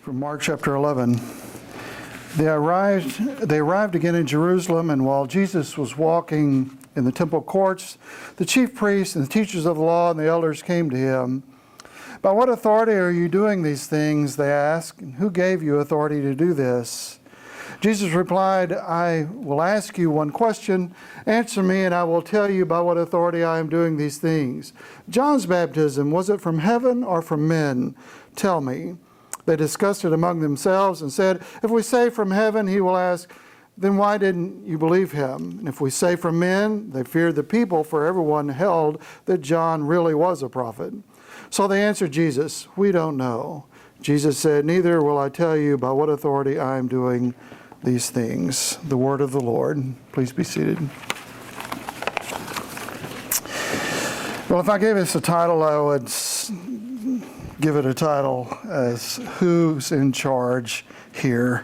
from Mark chapter 11. They arrived again in Jerusalem, and while Jesus was walking in the temple courts, the chief priests and the teachers of the law and the elders came to him. "By what authority are you doing these things?" they asked. "And who gave you authority to do this?" Jesus replied, "I will ask you one question. Answer me, and I will tell you by what authority I am doing these things. John's baptism, was it from heaven or from men? Tell me." They discussed it among themselves and said, "If we say from heaven," he will ask, "then why didn't you believe him? And if we say from men," they feared the people, for everyone held that John really was a prophet. So they answered Jesus, "We don't know." Jesus said, "Neither will I tell you by what authority I am doing these things." The word of the Lord. Please be seated. Well, if I gave this a title, I would give it a title as "Who's in Charge Here?"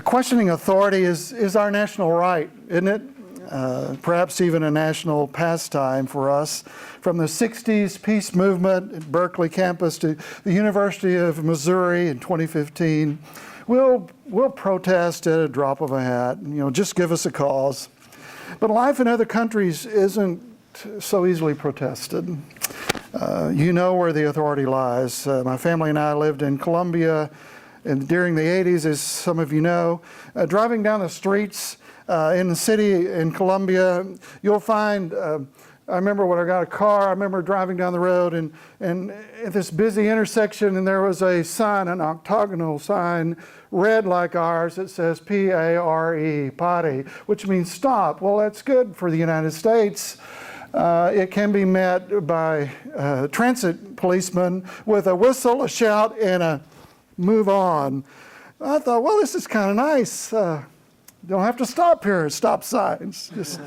Questioning authority is our national right, isn't it? Perhaps even a national pastime for us. From the 60s peace movement at Berkeley campus to the University of Missouri in 2015, we'll protest at a drop of a hat. Just give us a cause. But life in other countries isn't so easily protested. You know where the authority lies. My family and I lived in Colombia and during the 80s, as some of you know. Driving down the streets in the city in Colombia, you'll find, I remember when I got a car, I remember driving down the road and at this busy intersection, and there was a sign, an octagonal sign, red like ours, that says P-A-R-E, pare, which means stop. Well, that's good for the United States. It can be met by transit policemen with a whistle, a shout, and a move on. I thought, well, this is kind of nice. Don't have to stop here at stop signs. Just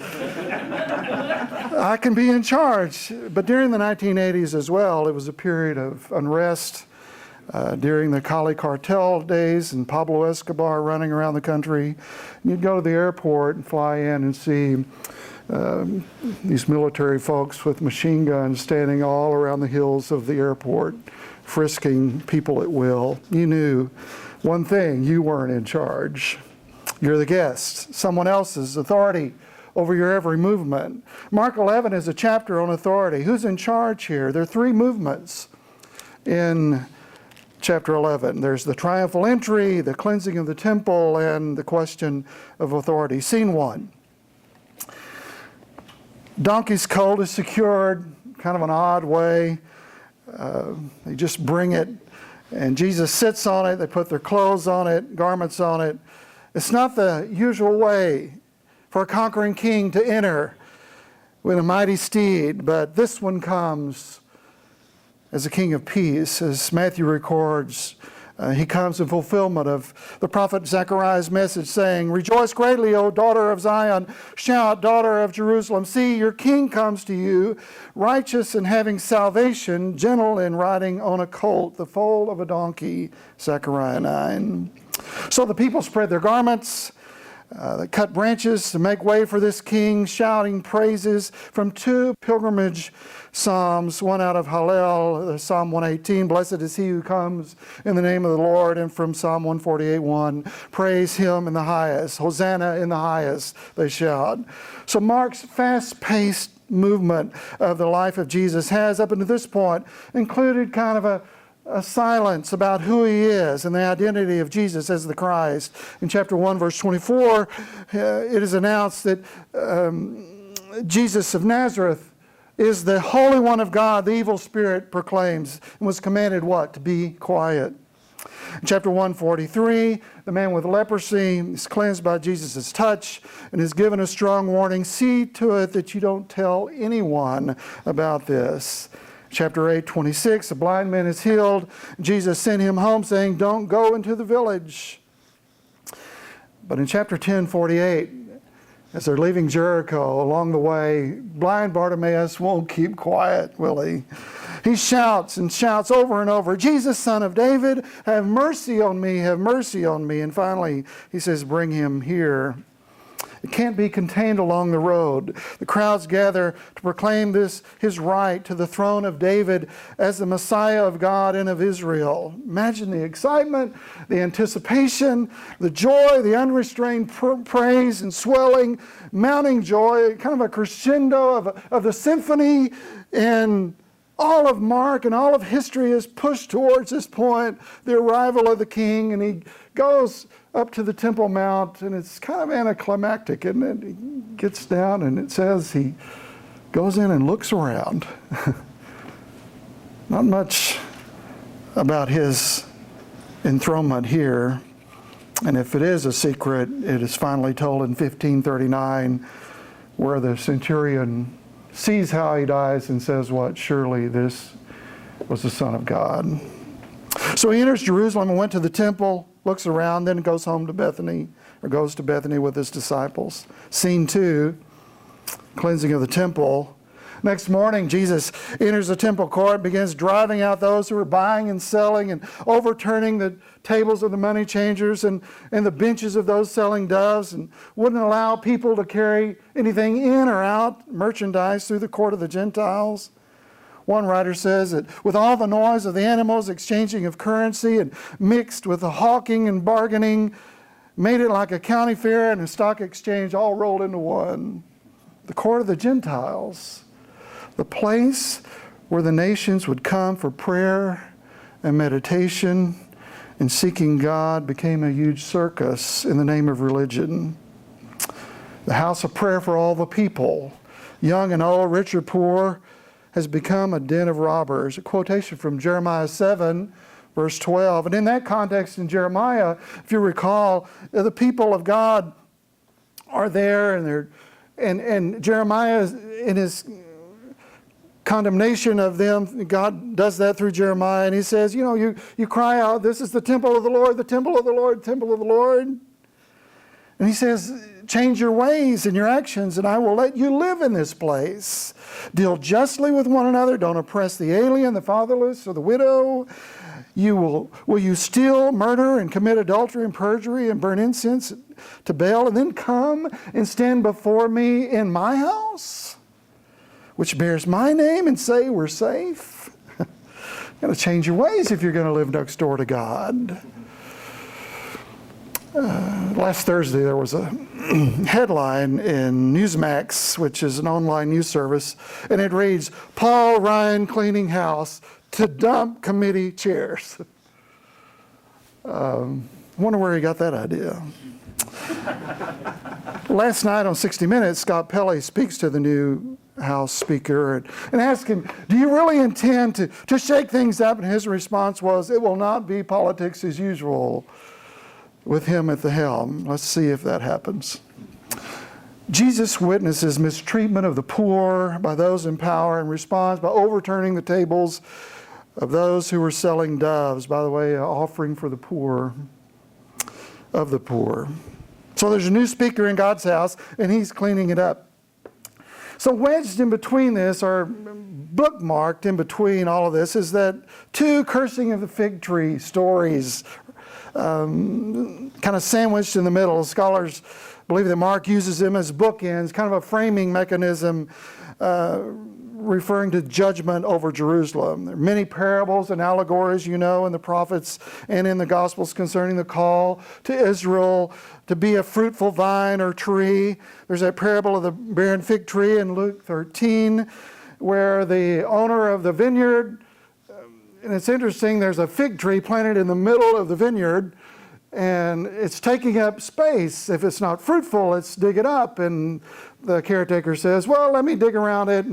I can be in charge. But during the 1980s as well, it was a period of unrest during the Cali cartel days and Pablo Escobar running around the country. You'd go to the airport and fly in and see these military folks with machine guns standing all around the hills of the airport, frisking people at will. You knew one thing: you weren't in charge. You're the guest, someone else's authority over your every movement. Mark 11 is a chapter on authority. Who's in charge here? There are three movements in chapter 11. There's the triumphal entry, the cleansing of the temple, and the question of authority. Scene one. Donkey's colt is secured, kind of an odd way. They just bring it, and Jesus sits on it. They put their clothes on it, garments on it. It's not the usual way for a conquering king to enter with a mighty steed, but this one comes as a king of peace. As Matthew records, he comes in fulfillment of the prophet Zechariah's message saying, "Rejoice greatly, O daughter of Zion. Shout, daughter of Jerusalem. See, your king comes to you, righteous and having salvation, gentle and riding on a colt, the foal of a donkey." Zechariah 9. So the people spread their garments. They cut branches to make way for this king, shouting praises from two pilgrimage psalms, one out of Hallel, Psalm 118, "Blessed is he who comes in the name of the Lord," and from Psalm 148:1, "Praise him in the highest, Hosanna in the highest," they shout. So Mark's fast-paced movement of the life of Jesus has, up until this point, included kind of a silence about who he is and the identity of Jesus as the Christ. In chapter 1, verse 24, it is announced that Jesus of Nazareth is the Holy One of God, the evil spirit proclaims, and was commanded what? To be quiet. In chapter 1:43, the man with leprosy is cleansed by Jesus' touch and is given a strong warning: see to it that you don't tell anyone about this. Chapter 8:26, the blind man is healed. Jesus sent him home saying, "Don't go into the village." But in chapter 10:48, as they're leaving Jericho, along the way, blind Bartimaeus won't keep quiet, will he? He shouts and shouts over and over, "Jesus, Son of David, have mercy on me, have mercy on me." And finally, he says, "Bring him here." It can't be contained along the road. The crowds gather to proclaim his right to the throne of David as the Messiah of God and of Israel. Imagine the excitement, the anticipation, the joy, the unrestrained praise and swelling, mounting joy, kind of a crescendo of the symphony. And all of Mark and all of history is pushed towards this point, the arrival of the king, and he goes up to the Temple Mount, and it's kind of anticlimactic, isn't it? He gets down, and it says he goes in and looks around. Not much about his enthronement here, and if it is a secret, it is finally told in 1539, where the centurion sees how he dies and says, what? Surely this was the Son of God. So he enters Jerusalem and went to the temple, looks around, then goes home to Bethany, or goes to Bethany with his disciples. Scene 2, cleansing of the temple. Next morning, Jesus enters the temple court, begins driving out those who were buying and selling and overturning the tables of the money changers and the benches of those selling doves, and wouldn't allow people to carry anything in or out, merchandise, through the court of the Gentiles. One writer says that with all the noise of the animals exchanging of currency and mixed with the hawking and bargaining, made it like a county fair and a stock exchange all rolled into one. The court of the Gentiles, the place where the nations would come for prayer and meditation and seeking God, became a huge circus in the name of religion. The house of prayer for all the people, young and old, rich or poor, has become a den of robbers. A quotation from Jeremiah 7, verse 12. And in that context in Jeremiah, if you recall, the people of God are there, and Jeremiah, in his condemnation of them, God does that through Jeremiah, and he says, you cry out, this is the temple of the Lord, the temple of the Lord, temple of the Lord. And he says, change your ways and your actions, and I will let you live in this place. Deal justly with one another. Don't oppress the alien, the fatherless, or the widow. Will you steal, murder, and commit adultery and perjury and burn incense to Baal, and then come and stand before me in my house, which bears my name, and say we're safe? You've got to change your ways if you're going to live next door to God. Last Thursday there was a headline in Newsmax, which is an online news service, and it reads, Paul Ryan cleaning house to dump committee chairs. Wonder where he got that idea. Last night on 60 Minutes, Scott Pelley speaks to the new House Speaker and asks him, do you really intend to shake things up? And his response was, it will not be politics as usual with him at the helm. Let's see if that happens. Jesus witnesses mistreatment of the poor by those in power and responds by overturning the tables of those who were selling doves. By the way, an offering for the poor, of the poor. So there's a new speaker in God's house, and he's cleaning it up. So wedged in between this, or bookmarked in between all of this, is that 2 cursing of the fig tree stories, kind of sandwiched in the middle. Scholars believe that Mark uses them as bookends, kind of a framing mechanism referring to judgment over Jerusalem. There are many parables and allegories, in the prophets and in the Gospels concerning the call to Israel to be a fruitful vine or tree. There's that parable of the barren fig tree in Luke 13, where the owner of the vineyard, and it's interesting, there's a fig tree planted in the middle of the vineyard, and it's taking up space. If it's not fruitful, let's dig it up. And the caretaker says, well, let me dig around it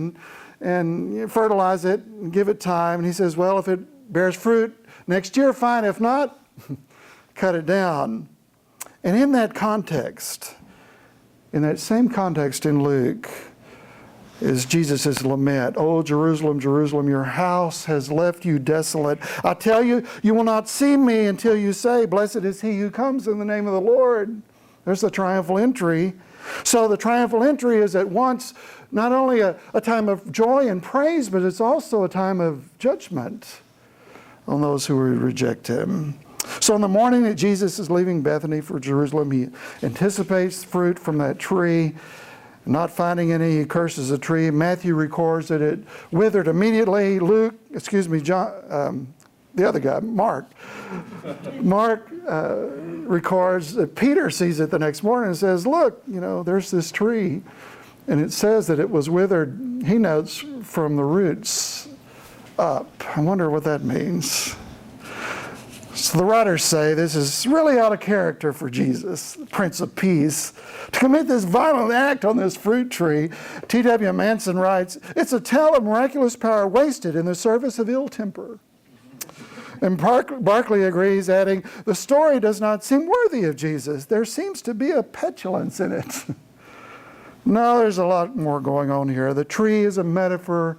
and fertilize it and give it time. And he says, well, if it bears fruit next year, fine. If not, cut it down. And in that context, in that same context in Luke, is Jesus' lament. Oh, Jerusalem, Jerusalem, your house has left you desolate. I tell you, you will not see me until you say, blessed is he who comes in the name of the Lord. There's the triumphal entry. So the triumphal entry is at once not only a time of joy and praise, but it's also a time of judgment on those who reject him. So in the morning that Jesus is leaving Bethany for Jerusalem, he anticipates fruit from that tree. Not finding any, he curses the tree. Matthew records that it withered immediately. John, the other guy, Mark. Mark records that Peter sees it the next morning and says, look, there's this tree. And it says that it was withered, he notes, from the roots up. I wonder what that means. So the writers say this is really out of character for Jesus, the Prince of Peace, to commit this violent act on this fruit tree. T.W. Manson writes, it's a tale of miraculous power wasted in the service of ill temper. And Barclay agrees, adding, the story does not seem worthy of Jesus. There seems to be a petulance in it. No, there's a lot more going on here. The tree is a metaphor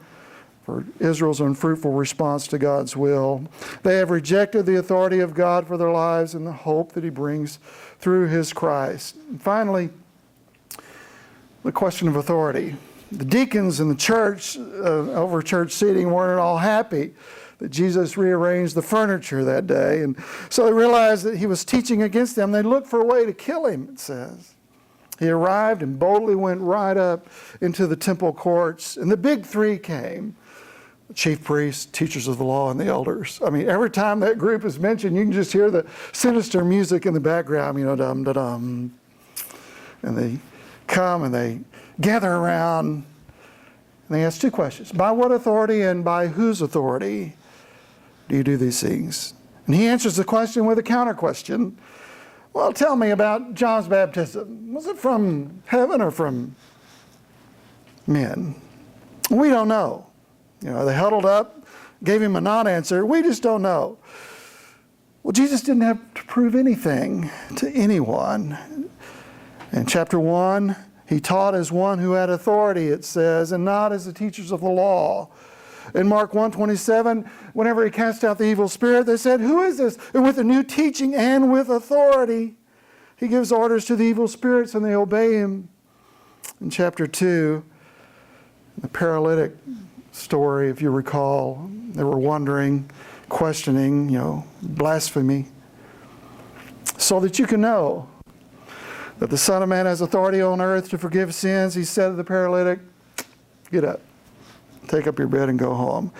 for Israel's unfruitful response to God's will. They have rejected the authority of God for their lives and the hope that he brings through his Christ. And finally, the question of authority. The deacons in the church, over church seating, weren't all happy that Jesus rearranged the furniture that day. And so they realized that he was teaching against them. They looked for a way to kill him, it says. He arrived and boldly went right up into the temple courts. And the big three came. The chief priests, teachers of the law, and the elders. I mean, every time that group is mentioned, you can just hear the sinister music in the background, dum-da-dum. And they come and they gather around. And they ask two questions. By what authority and by whose authority do you do these things? And he answers the question with a counter question. Well, tell me about John's baptism. Was it from heaven or from men? We don't know. They huddled up, gave him a non-answer. We just don't know. Well, Jesus didn't have to prove anything to anyone. In chapter 1, he taught as one who had authority, it says, and not as the teachers of the law. In Mark 1:27, whenever he cast out the evil spirit, they said, who is this? And with a new teaching and with authority, he gives orders to the evil spirits and they obey him. In chapter 2, the paralytic story, if you recall, they were wondering, questioning, blasphemy, so that you can know that the Son of Man has authority on earth to forgive sins. He said to the paralytic, get up, take up your bed and go home.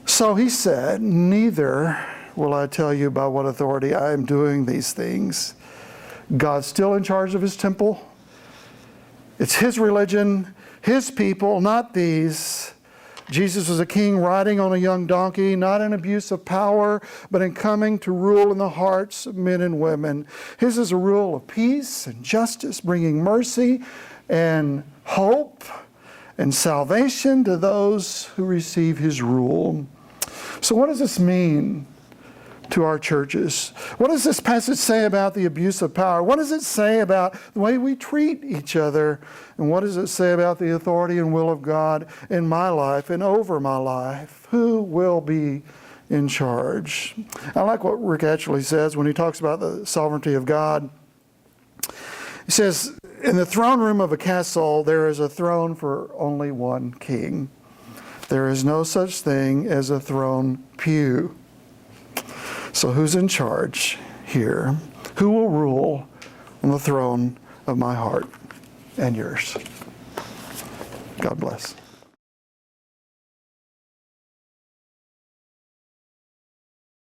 So he said, neither will I tell you by what authority I am doing these things. God's still in charge of his temple. It's his religion, his people, not these. Jesus was a king riding on a young donkey, not in abuse of power, but in coming to rule in the hearts of men and women. His is a rule of peace and justice, bringing mercy and hope and salvation to those who receive his rule. So what does this mean to our churches? What does this passage say about the abuse of power? What does it say about the way we treat each other? And what does it say about the authority and will of God in my life and over my life? Who will be in charge? I like what Rick actually says when he talks about the sovereignty of God. He says, in the throne room of a castle, there is a throne for only one king. There is no such thing as a throne pew. So who's in charge here? Who will rule on the throne of my heart and yours? God bless.